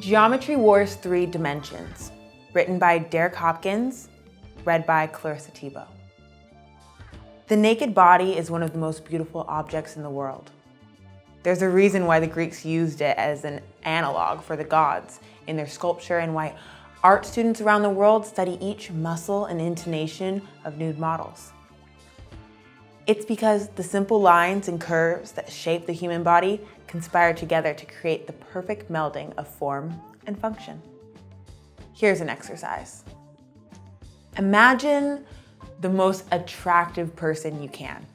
Geometry Wars 3 Dimensions, written by Derrick Hopkins, read by Clarissa Thibault. The naked body is one of the most beautiful objects in the world. There's a reason why the Greeks used it as an analog for the gods in their sculpture, and why art students around the world study each muscle and intonation of nude models. It's because the simple lines and curves that shape the human body conspire together to create the perfect melding of form and function. Here's an exercise. Imagine the most attractive person you can.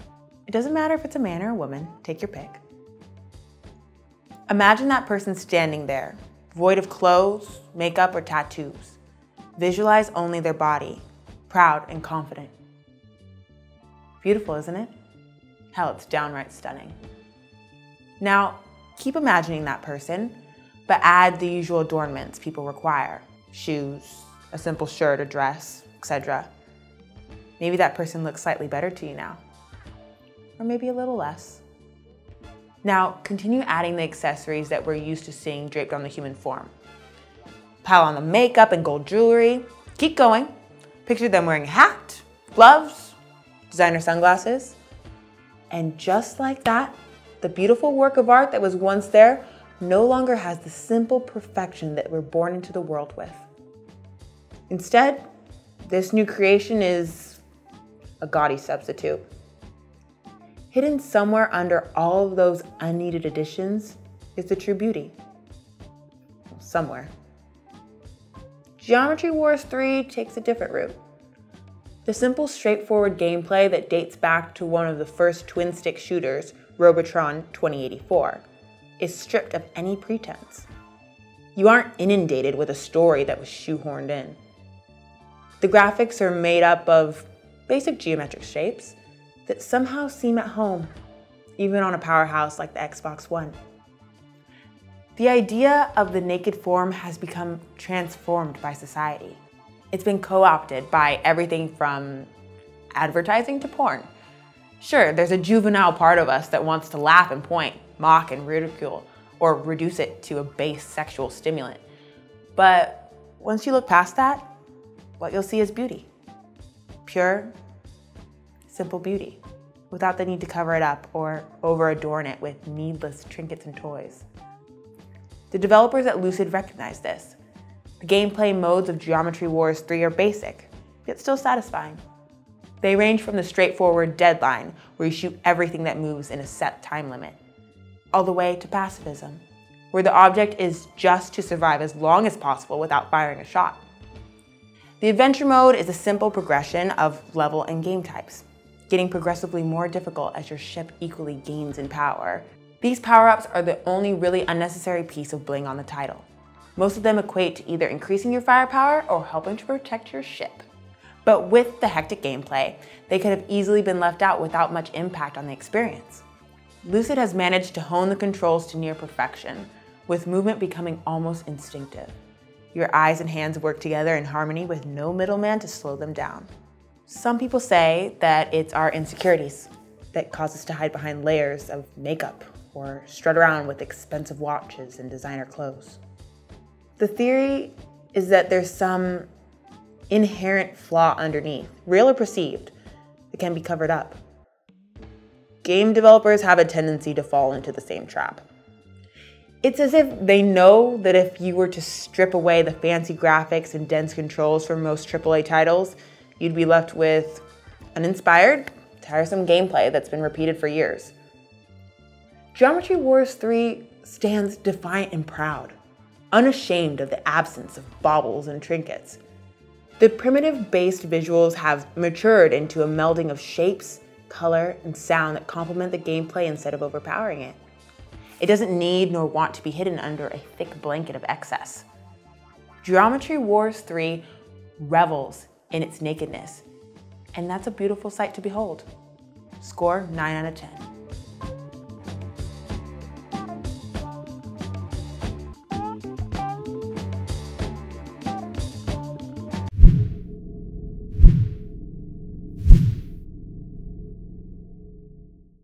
It doesn't matter if it's a man or a woman, take your pick. Imagine that person standing there, void of clothes, makeup, or tattoos. Visualize only their body, proud and confident. Beautiful, isn't it? Hell, it's downright stunning. Now, keep imagining that person, but add the usual adornments people require. Shoes, a simple shirt or dress, etc. Maybe that person looks slightly better to you now. Or maybe a little less. Now, continue adding the accessories that we're used to seeing draped on the human form. Pile on the makeup and gold jewelry. Keep going. Picture them wearing a hat, gloves, designer sunglasses. And just like that, the beautiful work of art that was once there no longer has the simple perfection that we're born into the world with. Instead, this new creation is a gaudy substitute. Hidden somewhere under all of those unneeded additions is the true beauty. Somewhere. Geometry Wars 3 takes a different route. The simple, straightforward gameplay that dates back to one of the first twin-stick shooters, Robotron 2084, is stripped of any pretense. You aren't inundated with a story that was shoehorned in. The graphics are made up of basic geometric shapes that somehow seem at home, even on a powerhouse like the Xbox One. The idea of the naked form has become transformed by society. It's been co-opted by everything from advertising to porn. Sure, there's a juvenile part of us that wants to laugh and point, mock and ridicule, or reduce it to a base sexual stimulant. But once you look past that, what you'll see is beauty. Pure, simple beauty, without the need to cover it up or over-adorn it with needless trinkets and toys. The developers at Lucid recognize this. The gameplay modes of Geometry Wars 3 are basic, yet still satisfying. They range from the straightforward deadline, where you shoot everything that moves in a set time limit, all the way to pacifism, where the object is just to survive as long as possible without firing a shot. The adventure mode is a simple progression of level and game types, getting progressively more difficult as your ship equally gains in power. These power-ups are the only really unnecessary piece of bling on the title. Most of them equate to either increasing your firepower or helping to protect your ship. But with the hectic gameplay, they could have easily been left out without much impact on the experience. Lucid has managed to hone the controls to near perfection, with movement becoming almost instinctive. Your eyes and hands work together in harmony with no middleman to slow them down. Some people say that it's our insecurities that cause us to hide behind layers of makeup or strut around with expensive watches and designer clothes. The theory is that there's some inherent flaw underneath, real or perceived, that can be covered up. Game developers have a tendency to fall into the same trap. It's as if they know that if you were to strip away the fancy graphics and dense controls from most AAA titles, you'd be left with uninspired, tiresome gameplay that's been repeated for years. Geometry Wars 3 stands defiant and proud, unashamed of the absence of baubles and trinkets. The primitive-based visuals have matured into a melding of shapes, color, and sound that complement the gameplay instead of overpowering it. It doesn't need nor want to be hidden under a thick blanket of excess. Geometry Wars 3 revels in its nakedness, and that's a beautiful sight to behold. Score 9 out of 10.